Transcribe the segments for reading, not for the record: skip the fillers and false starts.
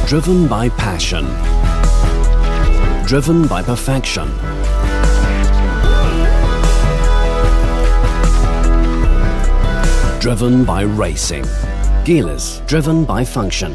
Driven by passion. Driven by perfection. Driven by racing. Geely, driven by function.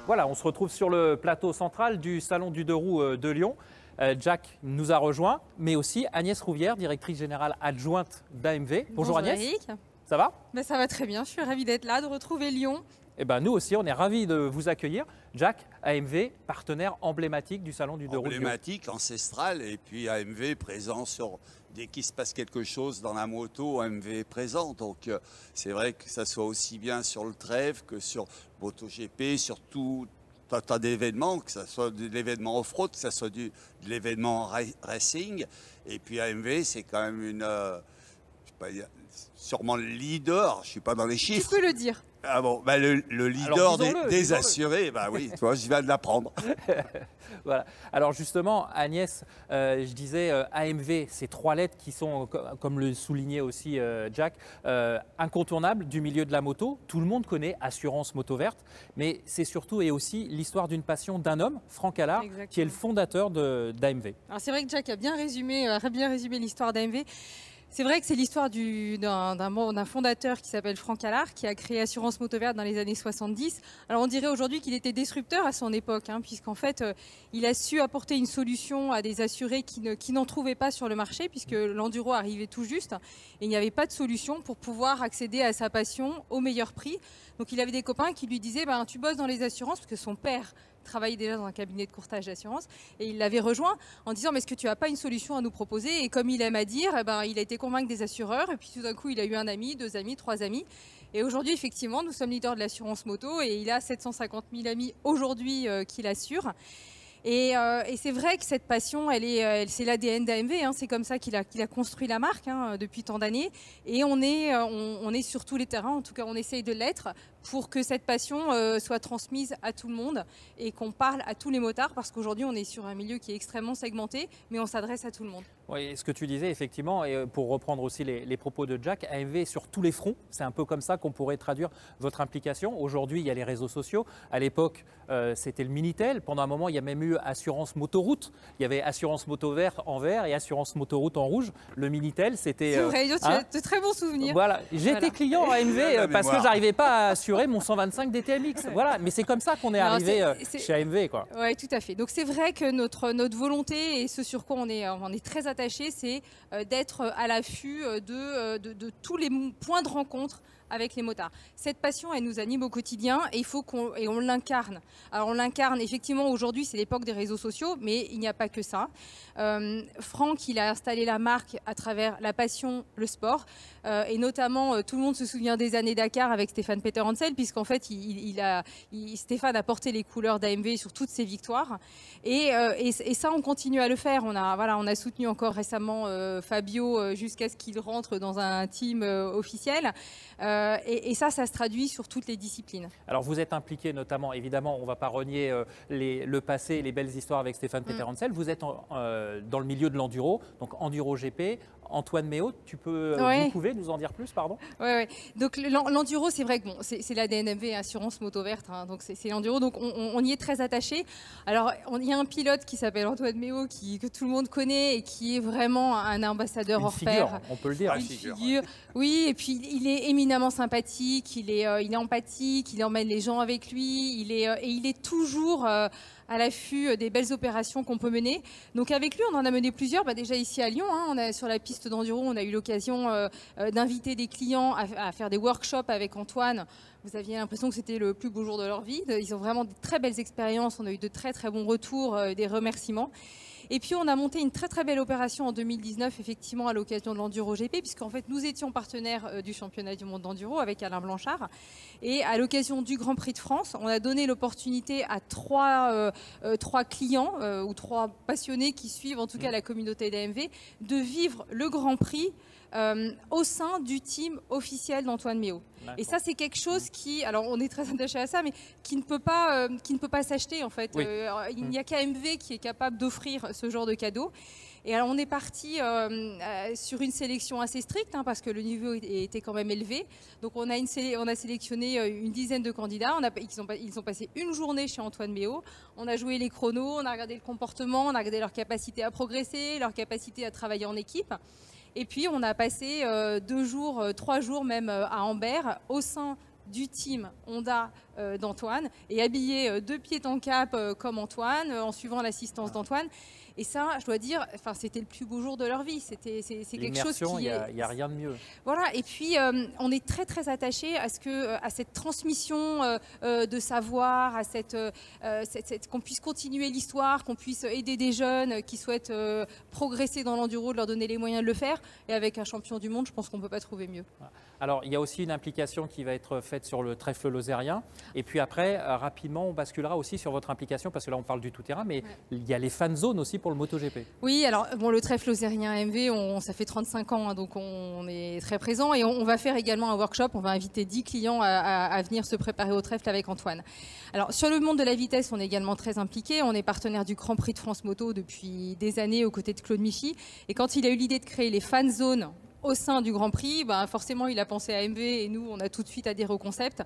Voilà, on se retrouve sur le plateau central du Salon du Deux Roues de Lyon. Jack nous a rejoint, mais aussi Agnès Rouvière, directrice générale adjointe d'AMV. Bonjour Agnès. Eric. Ça va? Ben, ça va très bien, je suis ravie d'être là, de retrouver Lyon. Eh ben, nous aussi, on est ravis de vous accueillir. Jack, AMV, partenaire emblématique du Salon du Deux Roues de Lyon. Emblématique, ancestral, et puis AMV présent sur... Dès qu'il se passe quelque chose dans la moto, AMV est présent. Donc c'est vrai que ça soit aussi bien sur le trèfle que sur MotoGP, sur tout un tas d'événements, que ce soit de l'événement off-road, que ce soit de l'événement racing. Et puis AMV, c'est quand même une... sûrement le leader, je ne suis pas dans les chiffres. Tu peux le dire. Ah bon, bah le leader des assurés, bah oui, toi, je viens de l'apprendre. Voilà. Alors justement, Agnès, je disais AMV, ces trois lettres qui sont, comme le soulignait aussi Jack, incontournables du milieu de la moto. Tout le monde connaît Assurance Moto Verte, mais c'est surtout et aussi l'histoire d'une passion d'un homme, Franck Allard, qui est le fondateur d'AMV. Alors c'est vrai que Jack a bien résumé l'histoire d'AMV. C'est vrai que c'est l'histoire d'un fondateur qui s'appelle Franck Allard, qui a créé Assurance Moto Verte dans les années 70. Alors on dirait aujourd'hui qu'il était disrupteur à son époque, hein, puisqu'en fait il a su apporter une solution à des assurés qui n'en trouvaient pas sur le marché, puisque l'enduro arrivait tout juste et il n'y avait pas de solution pour pouvoir accéder à sa passion au meilleur prix. Donc il avait des copains qui lui disaient tu bosses dans les assurances, parce que son père travaillait déjà dans un cabinet de courtage d'assurance, et il l'avait rejoint en disant mais est-ce que tu n'as pas une solution à nous proposer? Et comme il aime à dire, il a été convaincre des assureurs, et puis tout d'un coup il a eu un ami, 2 amis, 3 amis, et aujourd'hui effectivement nous sommes leaders de l'assurance moto, et il a 750 000 amis aujourd'hui qui l'assurent. Et c'est vrai que cette passion, c'est l'ADN d'AMV, hein, c'est comme ça qu'il a construit la marque depuis tant d'années, et on est sur tous les terrains, en tout cas on essaye de l'être, pour que cette passion soit transmise à tout le monde et qu'on parle à tous les motards, parce qu'aujourd'hui on est sur un milieu qui est extrêmement segmenté, mais on s'adresse à tout le monde. Oui, ce que tu disais effectivement, et pour reprendre aussi les propos de Jack, AMV sur tous les fronts, c'est un peu comme ça qu'on pourrait traduire votre implication. Aujourd'hui, il y a les réseaux sociaux. À l'époque, c'était le Minitel. Pendant un moment, il y a même eu Assurance Motoroute. Il y avait Assurance Moto Verte en vert et Assurance Motoroute en rouge. Le Minitel, c'était... C'est vrai, tu as de très bons souvenirs. Voilà, j'étais client AMV parce que j'arrivais pas à assurer mon 125 DTMX. Voilà, mais c'est comme ça qu'on est arrivé chez AMV, quoi. Oui, tout à fait. Donc c'est vrai que notre volonté, et ce sur quoi on est très attaché, c'est d'être à l'affût de tous les points de rencontre avec les motards. Cette passion, elle nous anime au quotidien, et on l'incarne. Alors on l'incarne, effectivement, aujourd'hui c'est l'époque des réseaux sociaux, mais il n'y a pas que ça. Franck, il a installé la marque à travers la passion, le sport, et notamment tout le monde se souvient des années Dakar avec Stéphane Peter Hansel, puisqu'en fait Stéphane a porté les couleurs d'AMV sur toutes ses victoires, et ça on continue à le faire. On a soutenu encore récemment Fabio jusqu'à ce qu'il rentre dans un team officiel. Et ça se traduit sur toutes les disciplines. Alors vous êtes impliqué notamment, évidemment, on ne va pas renier le passé et les belles histoires avec Stéphane Peter Hansel. Vous êtes dans le milieu de l'enduro, donc Enduro GP. Antoine Méot, vous pouvez nous en dire plus, pardon? Oui. Donc l'enduro, c'est vrai que c'est la DNMV, Assurance Moto Verte, hein, donc c'est l'enduro, donc on y est très attaché. Alors il y a un pilote qui s'appelle Antoine Méot, que tout le monde connaît et qui est vraiment un ambassadeur hors pair. On peut le dire. Une figure. Oui, et puis il est éminemment sympathique, il est empathique, il emmène les gens avec lui, il est toujours à l'affût des belles opérations qu'on peut mener. Donc avec lui, on en a mené plusieurs. Déjà ici à Lyon, sur la piste d'enduro, on a eu l'occasion d'inviter des clients à faire des workshops avec Antoine. Vous aviez l'impression que c'était le plus beau jour de leur vie. Ils ont vraiment de très belles expériences. On a eu de très très bons retours, des remerciements. Et puis on a monté une très très belle opération en 2019, effectivement à l'occasion de l'Enduro GP, puisqu'en fait nous étions partenaires du championnat du monde d'enduro avec Alain Blanchard. Et à l'occasion du Grand Prix de France, on a donné l'opportunité à trois clients ou 3 passionnés qui suivent en tout cas la communauté d'AMV de vivre le Grand Prix au sein du team officiel d'Antoine Méo. Et ça, c'est quelque chose qui, alors on est très attaché à ça, mais qui ne peut pas s'acheter en fait. Oui. Il n'y a qu'AMV qui est capable d'offrir ce genre de cadeau. Et alors on est parti sur une sélection assez stricte, hein, parce que le niveau était quand même élevé. Donc on a sélectionné une dizaine de candidats. Ils ont passé une journée chez Antoine Méo. On a joué les chronos, on a regardé le comportement, on a regardé leur capacité à progresser, leur capacité à travailler en équipe. Et puis on a passé 2 jours, 3 jours même à Ambert au sein du team Honda d'Antoine et habillé de pied en cap comme Antoine, en suivant l'assistance d'Antoine. Et ça, je dois dire, c'était le plus beau jour de leur vie. C'est quelque chose qui il n'y a rien de mieux. Voilà. Et puis, on est très, très attaché à cette transmission de savoir, qu'on puisse continuer l'histoire, qu'on puisse aider des jeunes qui souhaitent progresser dans l'enduro, de leur donner les moyens de le faire. Et avec un champion du monde, je pense qu'on ne peut pas trouver mieux. Alors, il y a aussi une implication qui va être faite sur le trèfle lozérien. Et puis après, rapidement, on basculera aussi sur votre implication, parce que là, on parle du tout-terrain, mais il y a les fan zones aussi pour le MotoGP. Oui, alors bon, le trèfle lozérien AMV, ça fait 35 ans, hein, donc on est très présent. Et on va faire également un workshop. On va inviter 10 clients à venir se préparer au trèfle avec Antoine. Alors, sur le monde de la vitesse, on est également très impliqué. On est partenaire du Grand Prix de France Moto depuis des années aux côtés de Claude Michy. Et quand il a eu l'idée de créer les fan zones au sein du Grand Prix, forcément, il a pensé à AMV et nous, on a tout de suite adhéré au concept.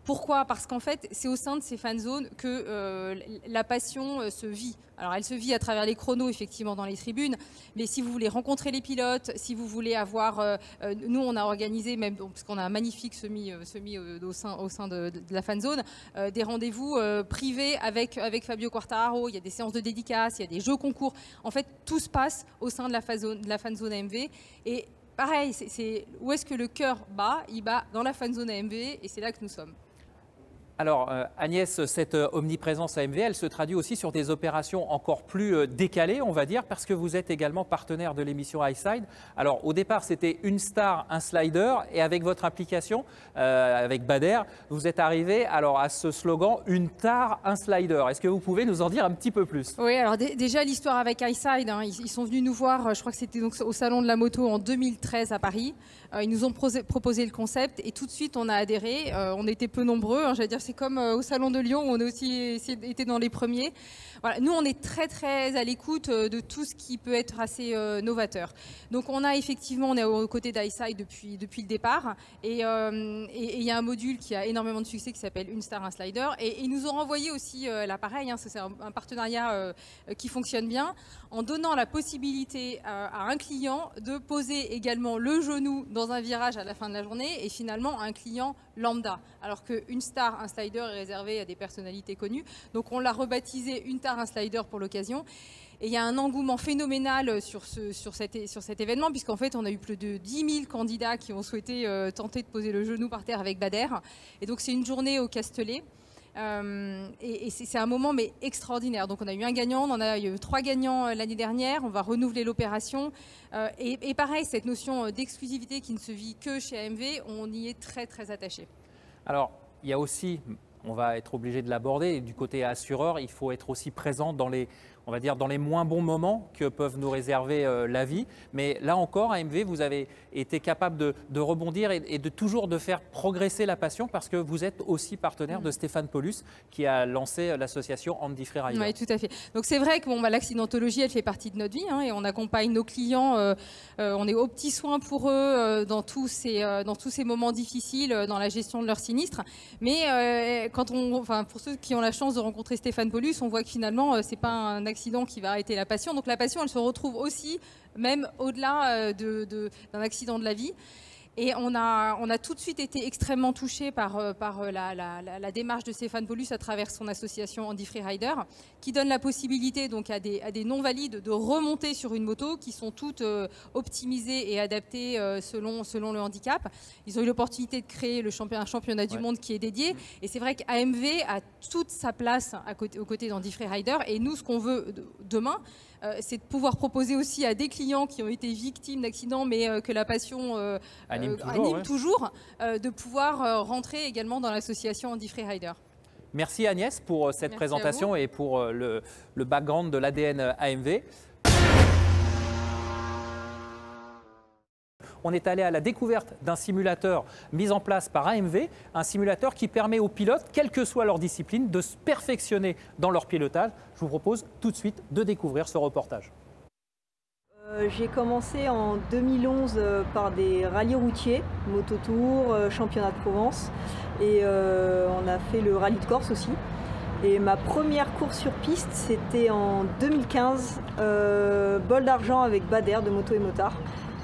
Pourquoi ? Parce qu'en fait, c'est au sein de ces fan zones que la passion se vit. Alors, elle se vit à travers les chronos, effectivement, dans les tribunes. Mais si vous voulez rencontrer les pilotes, si vous voulez avoir... nous, on a organisé, même parce qu'on a un magnifique semi au sein de la fan zone, des rendez-vous privés avec Fabio Quartararo. Il y a des séances de dédicaces, il y a des jeux concours. En fait, tout se passe au sein de la fan zone AMV. Et pareil, où est-ce que le cœur bat ? Il bat dans la fan zone AMV et c'est là que nous sommes. Alors Agnès, cette omniprésence AMV, elle se traduit aussi sur des opérations encore plus décalées, on va dire, parce que vous êtes également partenaire de l'émission Highside. Alors au départ, c'était une star, un slider, et avec votre implication, avec Bader, vous êtes arrivé à ce slogan, une tare, un slider. Est-ce que vous pouvez nous en dire un petit peu plus ? Oui, alors déjà l'histoire avec Highside, hein, ils sont venus nous voir, je crois que c'était donc au Salon de la Moto en 2013 à Paris. Ils nous ont proposé le concept et tout de suite on a adhéré. On était peu nombreux, hein, j'allais dire c'est comme au Salon de Lyon où on a aussi été dans les premiers. Voilà, nous on est très très à l'écoute de tout ce qui peut être assez novateur. Donc on est aux côtés d'Highside depuis le départ et il y a un module qui a énormément de succès qui s'appelle Une Star, un Slider et ils nous ont renvoyé aussi l'appareil, hein, c'est un partenariat qui fonctionne bien en donnant la possibilité à un client de poser également le genou dans un virage à la fin de la journée et finalement un client lambda. Alors qu'une star, un slider est réservé à des personnalités connues. Donc on l'a rebaptisé Une Star, un Slider pour l'occasion. Et il y a un engouement phénoménal sur cet événement, puisqu'en fait, on a eu plus de 10 000 candidats qui ont souhaité tenter de poser le genou par terre avec Bader. Et donc c'est une journée au Castellet. Et c'est un moment mais extraordinaire. Donc on a eu un gagnant, on a eu 3 gagnants l'année dernière, on va renouveler l'opération. Et pareil, cette notion d'exclusivité qui ne se vit que chez AMV, on y est très très attaché. Alors, il y a aussi, on va être obligé de l'aborder, du côté assureur, il faut être aussi présent dans les moins bons moments que peuvent nous réserver la vie. Mais là encore, AMV, vous avez été capable de rebondir et de toujours de faire progresser la passion parce que vous êtes aussi partenaire de Stéphane Paulus qui a lancé l'association Andy Free Rider. Oui, tout à fait. Donc c'est vrai que l'accidentologie, elle fait partie de notre vie hein, et on accompagne nos clients, on est aux petits soins pour eux dans tous ces moments difficiles dans la gestion de leurs sinistres. Mais pour ceux qui ont la chance de rencontrer Stéphane Paulus, on voit que finalement, c'est pas un accident qui va arrêter la passion. Donc la passion, elle se retrouve aussi, même au-delà d'un accident de la vie. Et on a tout de suite été extrêmement touchés par la démarche de Stéphane Paulus à travers son association Andy Free Rider, qui donne la possibilité donc à des non-valides de remonter sur une moto, qui sont toutes optimisées et adaptées selon le handicap. Ils ont eu l'opportunité de créer un championnat du monde qui est dédié. Et c'est vrai qu'AMV a toute sa place aux côtés d'Andy Free Rider. Et nous, ce qu'on veut demain, c'est de pouvoir proposer aussi à des clients qui ont été victimes d'accidents, mais que la passion anime toujours, de pouvoir rentrer également dans l'association Andy Free Rider. Merci Agnès pour cette présentation et pour le background de l'ADN AMV. on est allé à la découverte d'un simulateur mis en place par AMV, un simulateur qui permet aux pilotes, quelle que soit leur discipline, de se perfectionner dans leur pilotage. Je vous propose tout de suite de découvrir ce reportage. J'ai commencé en 2011 par des rallyes routiers, Mototour, Championnat de Provence, et on a fait le rallye de Corse aussi. Et ma première course sur piste, c'était en 2015, bol d'argent avec Bader de Moto et Motard.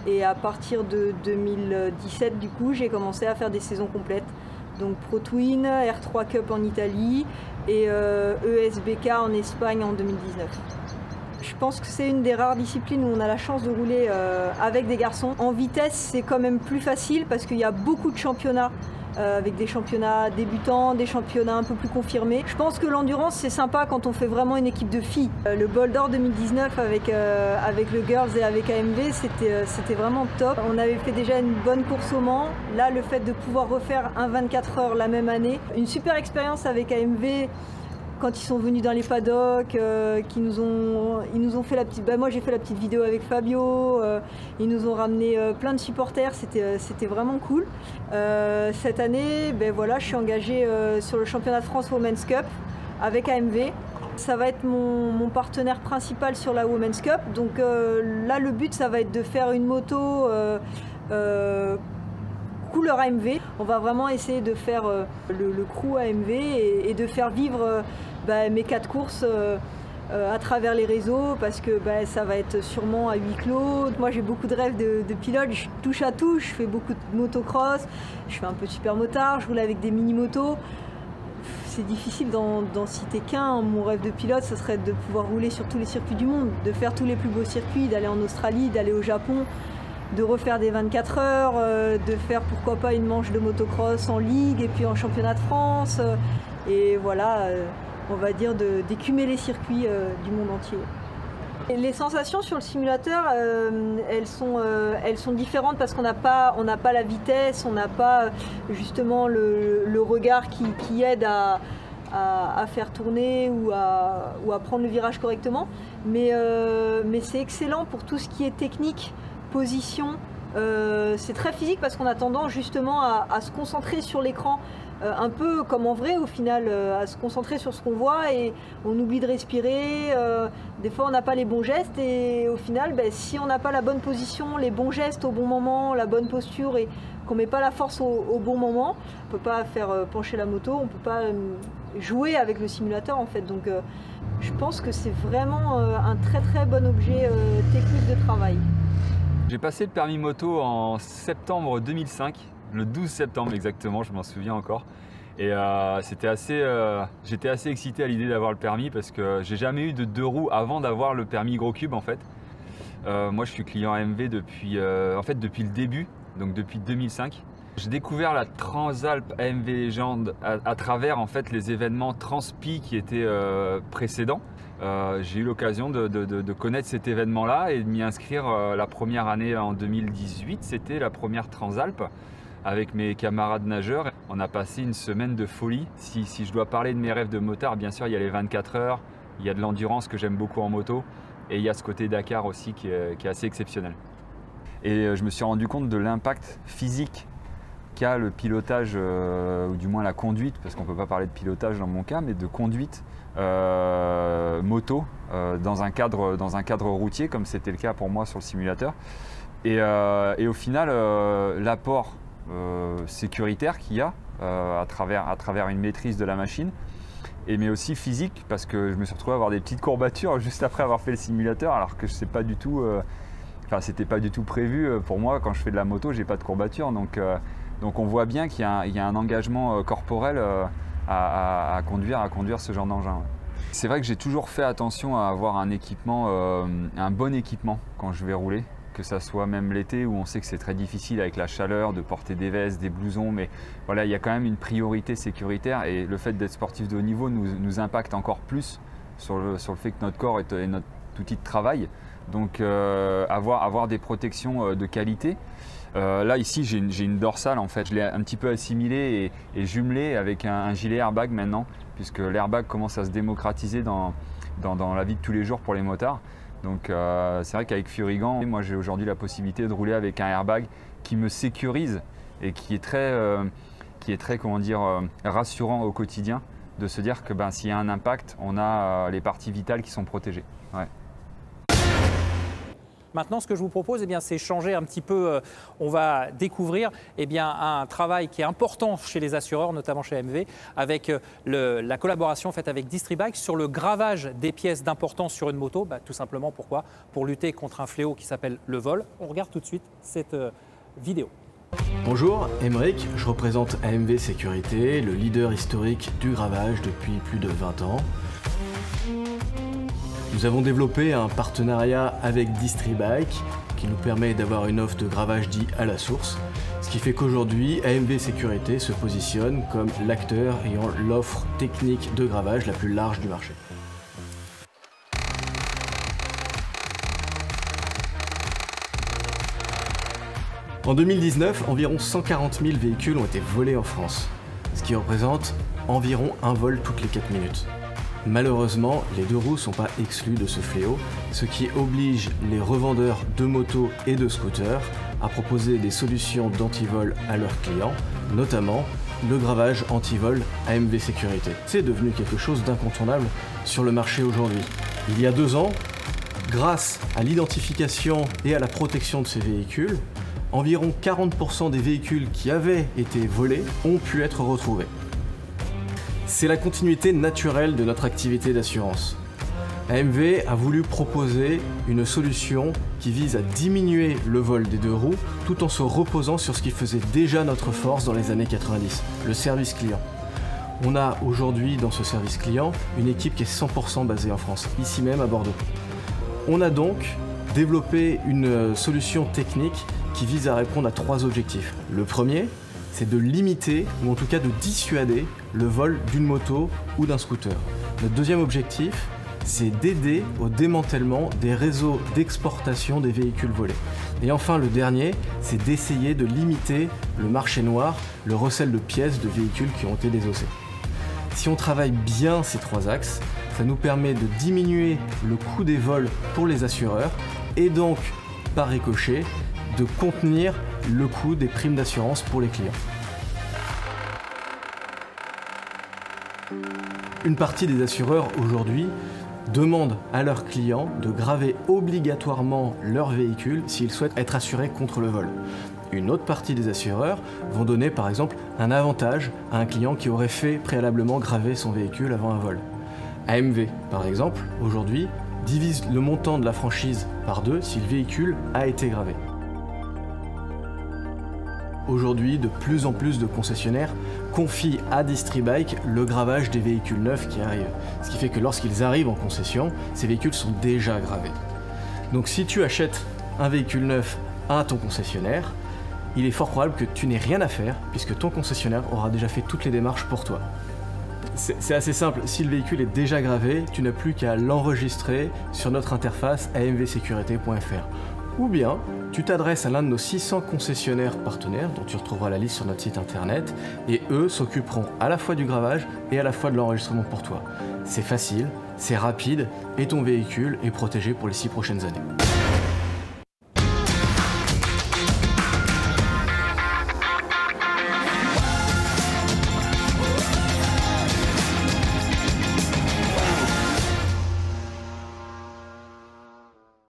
Et à partir de 2017, du coup, j'ai commencé à faire des saisons complètes. Donc Pro Twin, R3 Cup en Italie et ESBK en Espagne en 2019. Je pense que c'est une des rares disciplines où on a la chance de rouler avec des garçons. En vitesse, c'est quand même plus facile parce qu'il y a beaucoup de championnats, avec des championnats débutants, des championnats un peu plus confirmés. Je pense que l'endurance, c'est sympa quand on fait vraiment une équipe de filles. Le Bol d'Or 2019 avec le Girls et avec AMV, c'était vraiment top. On avait fait déjà une bonne course au Mans. Là, le fait de pouvoir refaire un 24 heures la même année, une super expérience avec AMV. Quand ils sont venus dans les paddocks, ils nous ont fait la petite. Moi j'ai fait la petite vidéo avec Fabio. Ils nous ont ramené plein de supporters. C'était vraiment cool. Cette année, voilà, je suis engagée sur le championnat de France Women's Cup avec AMV. Ça va être mon partenaire principal sur la Women's Cup. Donc là, le but, ça va être de faire une moto couleur AMV. On va vraiment essayer de faire le crew AMV et de faire vivre mes 4 courses à travers les réseaux parce que ça va être sûrement à huis clos. Moi j'ai beaucoup de rêves de pilote, je touche à tout, je fais beaucoup de motocross, je fais un peu de super motard, je roule avec des mini-motos. C'est difficile d'en citer qu'un. Mon rêve de pilote, ce serait de pouvoir rouler sur tous les circuits du monde, de faire tous les plus beaux circuits, d'aller en Australie, d'aller au Japon, de refaire des 24 heures, de faire pourquoi pas une manche de motocross en ligue et puis en championnat de France. Et voilà, on va dire d'écumer les circuits du monde entier. Et les sensations sur le simulateur, elles sont différentes parce qu'on n'a pas la vitesse, on n'a pas justement le regard qui aide à faire tourner ou à prendre le virage correctement. Mais c'est excellent pour tout ce qui est technique. Position, c'est très physique parce qu'on a tendance justement à se concentrer sur l'écran, un peu comme en vrai au final, à se concentrer sur ce qu'on voit et on oublie de respirer, des fois on n'a pas les bons gestes et au final si on n'a pas la bonne position, les bons gestes au bon moment, la bonne posture et qu'on ne met pas la force au bon moment, on ne peut pas faire pencher la moto, on ne peut pas jouer avec le simulateur en fait. Donc je pense que c'est vraiment un très très bon objet technique de travail. J'ai passé le permis moto en septembre 2005, le 12 septembre exactement, je m'en souviens encore. Et j'étais assez excité à l'idée d'avoir le permis parce que j'ai jamais eu de 2 roues avant d'avoir le permis gros cube en fait. Moi je suis client AMV depuis le début, donc depuis 2005. J'ai découvert la Transalp AMV Legend à travers en fait les événements Transpi qui étaient précédents. J'ai eu l'occasion de connaître cet événement-là et de m'y inscrire la première année en 2018. C'était la première Transalp avec mes camarades nageurs. On a passé une semaine de folie. Si je dois parler de mes rêves de motard, bien sûr, il y a les 24 heures, il y a de l'endurance que j'aime beaucoup en moto et il y a ce côté Dakar aussi qui est assez exceptionnel. Et je me suis rendu compte de l'impact physique qu'a le pilotage, ou du moins la conduite, parce qu'on ne peut pas parler de pilotage dans mon cas, mais de conduite moto dans un cadre routier comme c'était le cas pour moi sur le simulateur et au final l'apport sécuritaire qu'il y a à travers une maîtrise de la machine mais aussi physique parce que je me suis retrouvé à avoir des petites courbatures juste après avoir fait le simulateur alors que c'était pas du tout prévu pour moi. Quand je fais de la moto, j'ai pas de courbatures donc on voit bien qu'il y a un engagement corporel à conduire ce genre d'engin. C'est vrai que j'ai toujours fait attention à avoir un bon équipement quand je vais rouler, que ça soit même l'été où on sait que c'est très difficile avec la chaleur de porter des vestes, des blousons, mais voilà, il y a quand même une priorité sécuritaire et le fait d'être sportif de haut niveau nous impacte encore plus sur le fait que notre corps est notre outil de travail. Donc avoir des protections de qualité. Là ici j'ai une dorsale en fait, je l'ai un petit peu assimilée et jumelée avec un gilet airbag maintenant, puisque l'airbag commence à se démocratiser dans la vie de tous les jours pour les motards. Donc c'est vrai qu'avec Furigan, moi j'ai aujourd'hui la possibilité de rouler avec un airbag qui me sécurise et qui est très comment dire, rassurant au quotidien, de se dire que s'il y a un impact, on a les parties vitales qui sont protégées. Ouais. Maintenant, ce que je vous propose, c'est changer un petit peu. On va découvrir un travail qui est important chez les assureurs, notamment chez AMV, avec la collaboration faite avec Distribike sur le gravage des pièces d'importance sur une moto. Tout simplement, pourquoi? Pour lutter contre un fléau qui s'appelle le vol. On regarde tout de suite cette vidéo. Bonjour, Aymeric, je représente AMV Sécurité, le leader historique du gravage depuis plus de 20 ans. Nous avons développé un partenariat avec Distribike qui nous permet d'avoir une offre de gravage dit à la source, ce qui fait qu'aujourd'hui AMV Sécurité se positionne comme l'acteur ayant l'offre technique de gravage la plus large du marché. En 2019, environ 140 000 véhicules ont été volés en France, ce qui représente environ un vol toutes les 4 minutes. Malheureusement, les deux roues ne sont pas exclus de ce fléau, ce qui oblige les revendeurs de motos et de scooters à proposer des solutions d'antivol à leurs clients, notamment le gravage antivol AMV Sécurité. C'est devenu quelque chose d'incontournable sur le marché aujourd'hui. Il y a 2 ans, grâce à l'identification et à la protection de ces véhicules, environ 40% des véhicules qui avaient été volés ont pu être retrouvés. C'est la continuité naturelle de notre activité d'assurance. AMV a voulu proposer une solution qui vise à diminuer le vol des deux roues tout en se reposant sur ce qui faisait déjà notre force dans les années 90, le service client. On a aujourd'hui dans ce service client une équipe qui est 100% basée en France, ici même à Bordeaux. On a donc développé une solution technique qui vise à répondre à 3 objectifs. Le premier, c'est de limiter, ou en tout cas de dissuader, le vol d'une moto ou d'un scooter. Notre deuxième objectif, c'est d'aider au démantèlement des réseaux d'exportation des véhicules volés. Et enfin, le dernier, c'est d'essayer de limiter le marché noir, le recel de pièces de véhicules qui ont été désossés. Si on travaille bien ces 3 axes, ça nous permet de diminuer le coût des vols pour les assureurs et donc, par ricochet, de contenir le coût des primes d'assurance pour les clients. Une partie des assureurs aujourd'hui demandent à leurs clients de graver obligatoirement leur véhicule s'ils souhaitent être assurés contre le vol. Une autre partie des assureurs vont donner par exemple un avantage à un client qui aurait fait préalablement graver son véhicule avant un vol. AMV par exemple, aujourd'hui, divise le montant de la franchise par 2 si le véhicule a été gravé. Aujourd'hui, de plus en plus de concessionnaires confient à Distribike le gravage des véhicules neufs qui arrivent. Ce qui fait que lorsqu'ils arrivent en concession, ces véhicules sont déjà gravés. Donc si tu achètes un véhicule neuf à ton concessionnaire, il est fort probable que tu n'aies rien à faire puisque ton concessionnaire aura déjà fait toutes les démarches pour toi. C'est assez simple, si le véhicule est déjà gravé, tu n'as plus qu'à l'enregistrer sur notre interface amvsécurité.fr. Ou bien, tu t'adresses à l'un de nos 600 concessionnaires partenaires, dont tu retrouveras la liste sur notre site internet, et eux s'occuperont à la fois du gravage et à la fois de l'enregistrement pour toi. C'est facile, c'est rapide, et ton véhicule est protégé pour les 6 prochaines années.